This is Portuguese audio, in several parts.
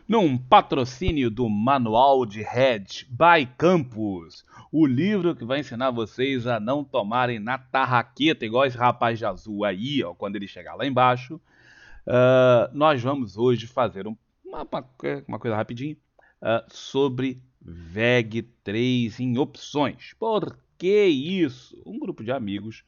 num patrocínio do Manual de Hedge by Campus, o livro que vai ensinar vocês a não tomarem na tarraqueta, igual esse rapaz de azul aí, ó, quando ele chegar lá embaixo. Nós vamos hoje fazer uma coisa rapidinho sobre VEG3 em opções. Por que isso? Um grupo de amigos,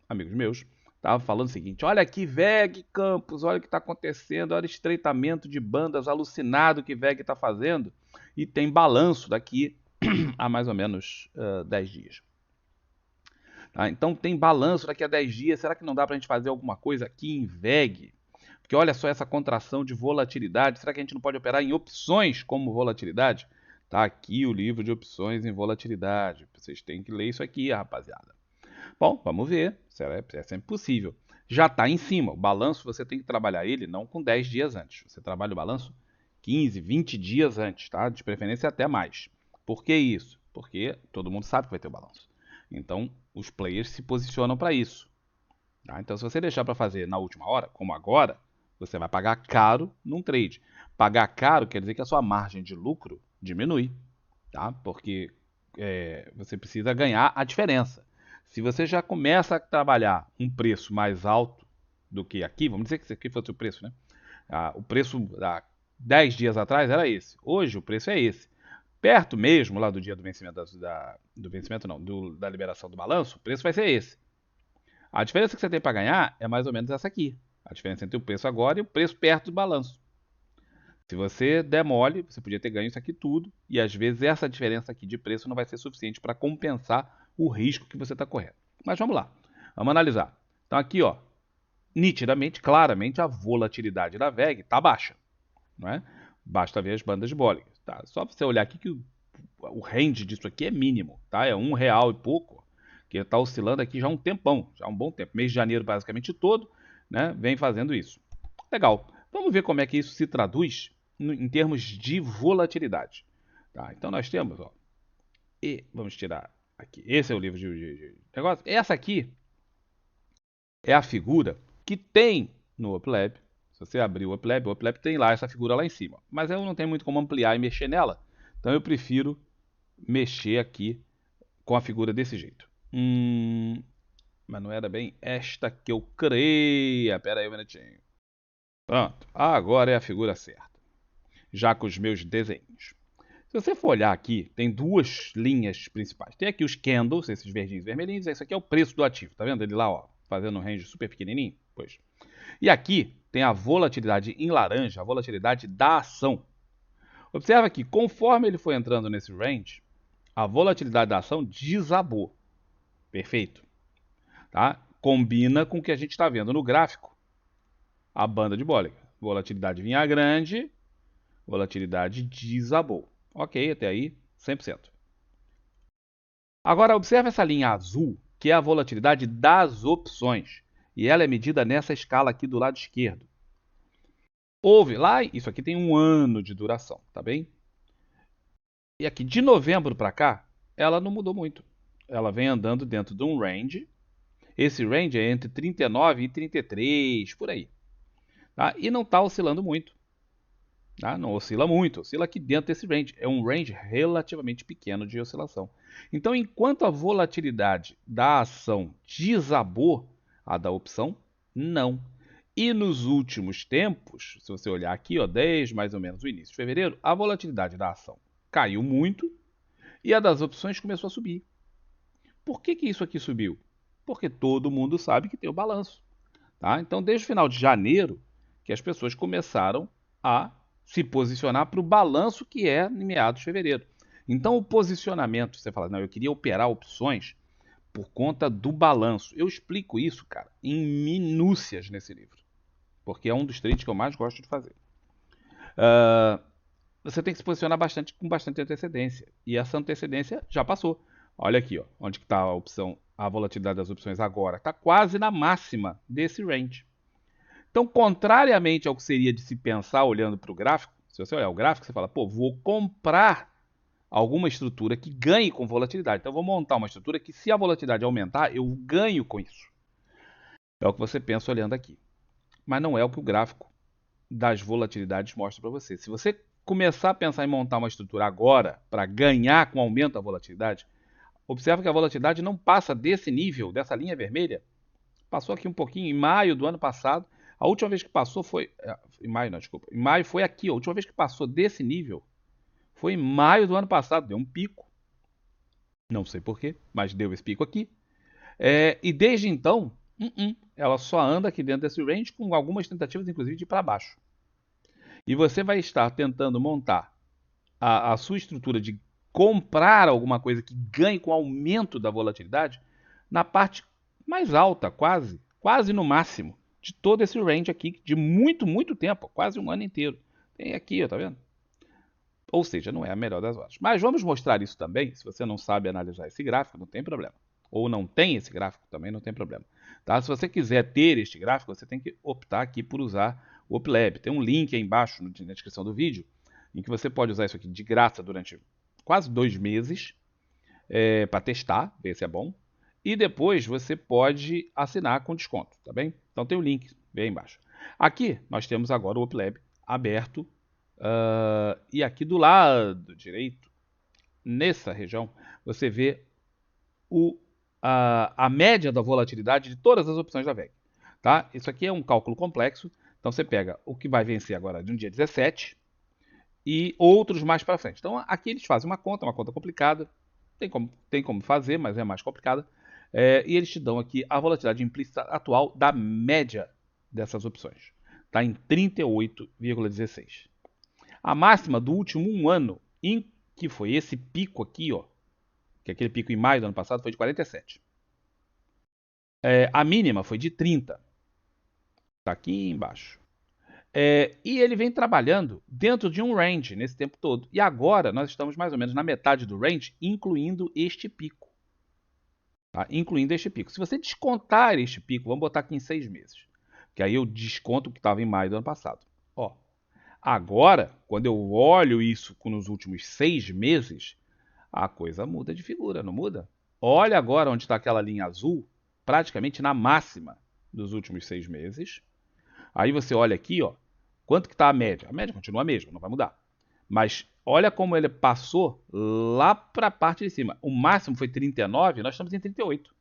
amigos meus, estava falando o seguinte: olha aqui, VEG Campus, olha o que está acontecendo, olha o estreitamento de bandas alucinado que VEG está fazendo, e tem balanço daqui a mais ou menos 10 dias. Tá? Então tem balanço daqui a 10 dias, será que não dá para a gente fazer alguma coisa aqui em VEG? Porque olha só essa contração de volatilidade, será que a gente não pode operar em opções como volatilidade? Tá aqui o livro de opções em volatilidade, vocês têm que ler isso aqui, rapaziada. Bom, vamos ver, é sempre possível. Já está em cima, o balanço você tem que trabalhar ele não com 10 dias antes, você trabalha o balanço 15, 20 dias antes, tá? De preferência até mais. Por que isso? Porque todo mundo sabe que vai ter o balanço. Então, os players se posicionam para isso. Tá? Então, se você deixar para fazer na última hora, como agora, você vai pagar caro num trade. Pagar caro quer dizer que a sua margem de lucro diminui, tá? Porque você precisa ganhar a diferença. Se você já começa a trabalhar um preço mais alto do que aqui, vamos dizer que isso aqui fosse o preço, né? O preço há 10 dias atrás era esse. Hoje o preço é esse. Perto mesmo lá do dia do vencimento do vencimento não, da liberação do balanço, o preço vai ser esse. A diferença que você tem para ganhar é mais ou menos essa aqui. A diferença entre o preço agora e o preço perto do balanço. Se você der mole, você podia ter ganho isso aqui tudo, e às vezes essa diferença aqui de preço não vai ser suficiente para compensar o risco que você está correndo. Mas vamos lá, vamos analisar. Então aqui, ó, nitidamente, claramente, a volatilidade da VEG está baixa. Não é? Basta ver as bandas de Bollinger. Tá? Só você olhar aqui que o range disso aqui é mínimo. Tá? É R$ 1 e pouco, que está oscilando aqui já há um tempão, já há um bom tempo. Mês de janeiro basicamente todo, né, vem fazendo isso. Legal. Vamos ver como é que isso se traduz em termos de volatilidade. Tá? Então nós temos, ó, e vamos tirar aqui. Esse é o livro de negócio. Essa aqui é a figura que tem no UpLab. Se você abrir o UpLab tem lá essa figura lá em cima. Mas eu não tenho muito como ampliar e mexer nela. Então eu prefiro mexer aqui com a figura desse jeito. Mas não era bem esta que eu criei. Pera aí um minutinho. Pronto, agora é a figura certa. Já com os meus desenhos. Se você for olhar aqui, tem duas linhas principais. Tem aqui os candles, esses verdinhos e vermelhinhos. Esse aqui é o preço do ativo. Tá vendo ele lá, ó, fazendo um range super pequenininho? Pois. E aqui tem a volatilidade em laranja, a volatilidade da ação. Observa que conforme ele foi entrando nesse range, a volatilidade da ação desabou. Perfeito. Tá? Combina com o que a gente está vendo no gráfico. A banda de Bollinger. Volatilidade vinha grande, volatilidade desabou. Ok, até aí 100%. Agora observe essa linha azul, que é a volatilidade das opções. E ela é medida nessa escala aqui do lado esquerdo. Houve lá, isso aqui tem um ano de duração, tá bem? E aqui de novembro para cá, ela não mudou muito. Ela vem andando dentro de um range. Esse range é entre 39 e 33, por aí. Tá? E não está oscilando muito. Tá? Não oscila muito, oscila aqui dentro desse range. É um range relativamente pequeno de oscilação. Então, enquanto a volatilidade da ação desabou, a da opção não. E nos últimos tempos, se você olhar aqui, ó, desde mais ou menos o início de fevereiro, a volatilidade da ação caiu muito e a das opções começou a subir. Por que isso aqui subiu? Porque todo mundo sabe que tem o balanço. Tá? Então, desde o final de janeiro, que as pessoas começaram a se posicionar para o balanço que é em meados de fevereiro. Então, o posicionamento, você fala, não, eu queria operar opções por conta do balanço. Eu explico isso, cara, em minúcias nesse livro, porque é um dos trades que eu mais gosto de fazer. Você tem que se posicionar com bastante antecedência, e essa antecedência já passou. Olha aqui, ó, onde está a opção, a volatilidade das opções agora, está quase na máxima desse range. Então, contrariamente ao que seria de se pensar olhando para o gráfico, se você olhar o gráfico, você fala, pô, vou comprar alguma estrutura que ganhe com volatilidade. Então, eu vou montar uma estrutura que, se a volatilidade aumentar, eu ganho com isso. É o que você pensa olhando aqui. Mas não é o que o gráfico das volatilidades mostra para você. Se você começar a pensar em montar uma estrutura agora para ganhar com o aumento da volatilidade, observa que a volatilidade não passa desse nível, dessa linha vermelha. Passou aqui um pouquinho em maio do ano passado. A última vez que passou foi. Em maio, não, desculpa. Em maio foi aqui. A última vez que passou desse nível foi em maio do ano passado. Deu um pico. Não sei porquê, mas deu esse pico aqui. E desde então, ela só anda aqui dentro desse range com algumas tentativas, inclusive, de ir para baixo. E você vai estar tentando montar a sua estrutura de comprar alguma coisa que ganhe com o aumento da volatilidade na parte mais alta, quase no máximo, de todo esse range aqui, de muito, muito tempo, quase um ano inteiro. Tem aqui, ó, tá vendo? Ou seja, não é a melhor das horas. Mas vamos mostrar isso também. Se você não sabe analisar esse gráfico, não tem problema. Ou não tem esse gráfico, também não tem problema. Tá? Se você quiser ter este gráfico, você tem que optar aqui por usar o OpLab. Tem um link aí embaixo na descrição do vídeo, em que você pode usar isso aqui de graça durante quase 2 meses para testar, ver se é bom. E depois você pode assinar com desconto, tá bem? Então tem o link bem embaixo. Aqui nós temos agora o OpLab aberto. E aqui do lado direito, nessa região, você vê a média da volatilidade de todas as opções da VEG. Tá? Isso aqui é um cálculo complexo. Então você pega o que vai vencer agora de um dia 17 e outros mais para frente. Então aqui eles fazem uma conta complicada. Tem como fazer, mas é mais complicada. E eles te dão aqui a volatilidade implícita atual da média dessas opções. Está em 38,16. A máxima do último um ano, que foi esse pico aqui, ó, que aquele pico em maio do ano passado foi de 47. A mínima foi de 30. Está aqui embaixo. E ele vem trabalhando dentro de um range nesse tempo todo. E agora nós estamos mais ou menos na metade do range, incluindo este pico. Tá? Incluindo este pico. Se você descontar este pico, vamos botar aqui em 6 meses. Que aí eu desconto o que estava em maio do ano passado. Ó, agora, quando eu olho isso nos últimos 6 meses, a coisa muda de figura, não muda? Olha agora onde está aquela linha azul, praticamente na máxima dos últimos 6 meses. Aí você olha aqui, ó, quanto que está a média? A média continua a mesma, não vai mudar. Mas olha como ele passou lá para a parte de cima. O máximo foi 39, nós estamos em 38.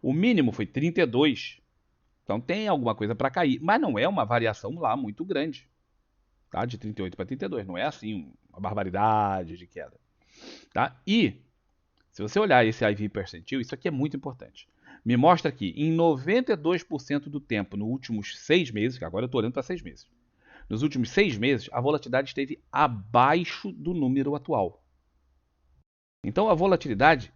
O mínimo foi 32. Então tem alguma coisa para cair, mas não é uma variação lá muito grande. Tá? De 38 para 32, não é assim uma barbaridade de queda. Tá? E se você olhar esse IV percentil, isso aqui é muito importante. Me mostra que em 92% do tempo, nos últimos 6 meses, que agora eu estou olhando para 6 meses, nos últimos 6 meses, a volatilidade esteve abaixo do número atual. Então a volatilidade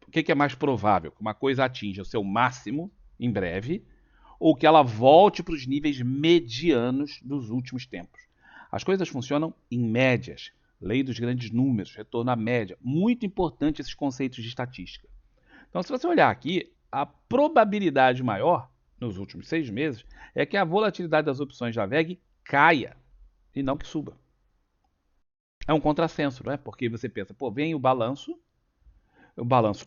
o que é mais provável? Que uma coisa atinja o seu máximo em breve, ou que ela volte para os níveis medianos dos últimos tempos. As coisas funcionam em médias. Lei dos grandes números, retorno à média. Muito importante esses conceitos de estatística. Então, se você olhar aqui, a probabilidade maior, nos últimos 6 meses, é que a volatilidade das opções da VEG caia e não que suba. É um contrassenso, não é? Porque você pensa, pô, vem o balanço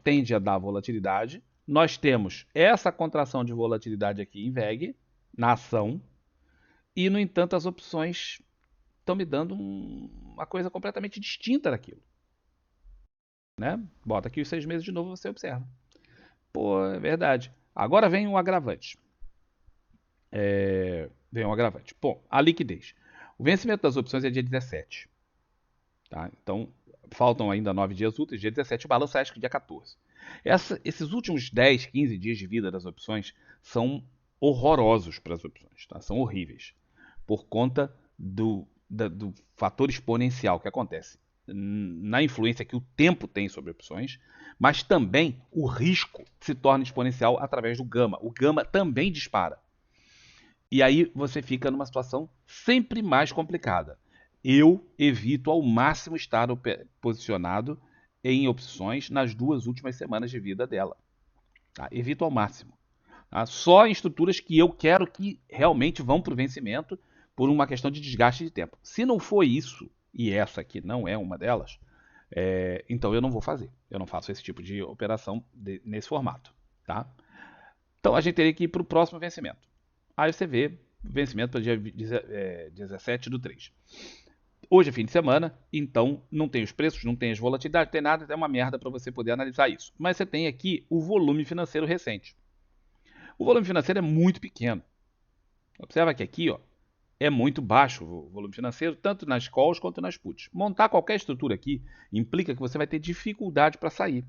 tende a dar volatilidade, nós temos essa contração de volatilidade aqui em VEG, na ação, e, no entanto, as opções estão me dando uma coisa completamente distinta daquilo. Né? Bota aqui os 6 meses de novo e você observa. Pô, é verdade. Agora vem um agravante. Bom, a liquidez. O vencimento das opções é dia 17. Tá? Então, faltam ainda 9 dias úteis. Dia 17, o balanço acho que dia 14. Esses últimos 10, 15 dias de vida das opções são horrorosos para as opções. Tá? São horríveis. Por conta do fator exponencial que acontece na influência que o tempo tem sobre opções, mas também o risco se torna exponencial através do gama. O gama também dispara. E aí você fica numa situação sempre mais complicada. Eu evito ao máximo estar posicionado em opções nas 2 últimas semanas de vida dela. Tá? Evito ao máximo. Tá? Só em estruturas que eu quero que realmente vão para o vencimento por uma questão de desgaste de tempo. Se não for isso, e essa aqui não é uma delas, então eu não vou fazer. Eu não faço esse tipo de operação nesse formato. Tá? Então a gente teria que ir para o próximo vencimento. Aí você vê vencimento para dia 17/3. Hoje é fim de semana, então não tem os preços, não tem as volatilidades, não tem nada, é uma merda para você poder analisar isso. Mas você tem aqui o volume financeiro recente. O volume financeiro é muito pequeno. Observa que aqui, ó, é muito baixo o volume financeiro, tanto nas calls quanto nas puts. Montar qualquer estrutura aqui implica que você vai ter dificuldade para sair.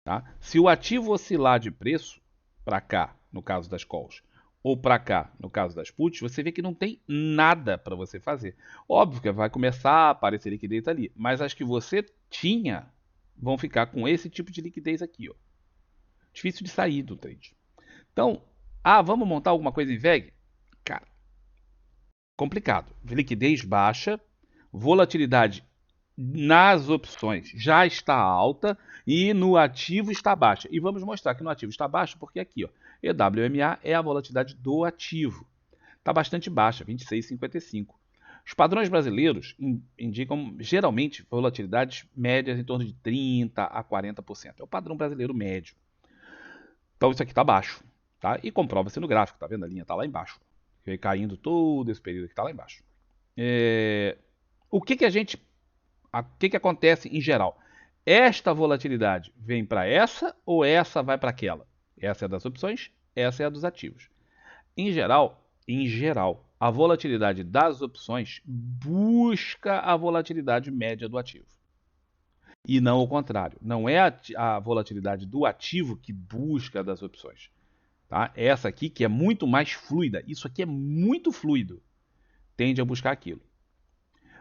Tá? Se o ativo oscilar de preço para cá, no caso das calls, ou para cá, no caso das puts, você vê que não tem nada para você fazer. Óbvio que vai começar a aparecer liquidez ali, mas as que você tinha vão ficar com esse tipo de liquidez aqui, ó. Difícil de sair do trade. Então, vamos montar alguma coisa em VEG? Cara, complicado. Liquidez baixa, volatilidade nas opções já está alta e no ativo está baixa. E vamos mostrar que no ativo está baixa porque aqui, ó, EWMA é a volatilidade do ativo. Está bastante baixa, 26,55. Os padrões brasileiros indicam geralmente volatilidades médias em torno de 30% a 40%. É o padrão brasileiro médio. Então isso aqui está baixo. Tá? E comprova-se no gráfico, tá vendo? A linha está lá embaixo. Veio caindo todo esse período que está lá embaixo. O que acontece em geral? Esta volatilidade vem para essa ou essa vai para aquela? Essa é das opções, essa é a dos ativos. Em geral, a volatilidade das opções busca a volatilidade média do ativo. E não o contrário. Não é a volatilidade do ativo que busca a das opções. Tá? Essa aqui, que é muito mais fluida, isso aqui é muito fluido, tende a buscar aquilo.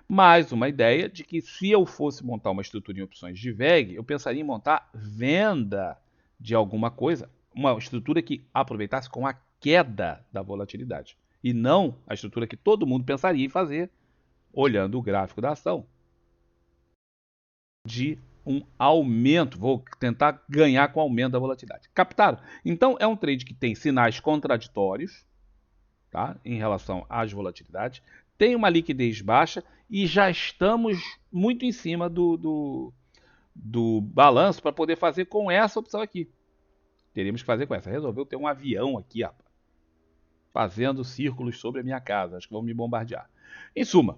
Mais uma ideia de que se eu fosse montar uma estrutura em opções de VEG, eu pensaria em montar venda de alguma coisa, uma estrutura que aproveitasse com a queda da volatilidade, e não a estrutura que todo mundo pensaria em fazer, olhando o gráfico da ação, de um aumento, vou tentar ganhar com o aumento da volatilidade. Captaram? Então é um trade que tem sinais contraditórios, tá? Em relação às volatilidades, tem uma liquidez baixa e já estamos muito em cima do balanço para poder fazer com essa opção aqui. Teríamos que fazer com essa. Resolveu ter um avião aqui, rapaz, fazendo círculos sobre a minha casa. Acho que vão me bombardear. Em suma,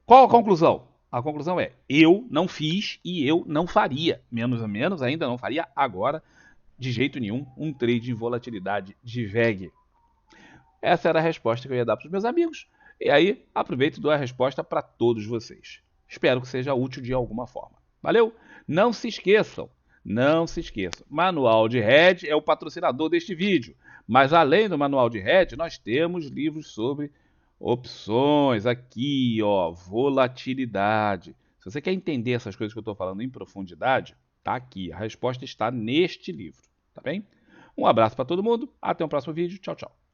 qual a conclusão? A conclusão é, eu não fiz e eu não faria, menos ou menos, ainda não faria agora, de jeito nenhum, um trade em volatilidade de VEG. Essa era a resposta que eu ia dar para os meus amigos. E aí, aproveito e dou a resposta para todos vocês. Espero que seja útil de alguma forma. Valeu? Não se esqueçam, Manual de Hedge é o patrocinador deste vídeo. Mas além do Manual de Hedge, nós temos livros sobre opções aqui, ó, volatilidade. Se você quer entender essas coisas que eu estou falando em profundidade, tá aqui. A resposta está neste livro, tá bem? Um abraço para todo mundo, até o próximo vídeo. Tchau, tchau.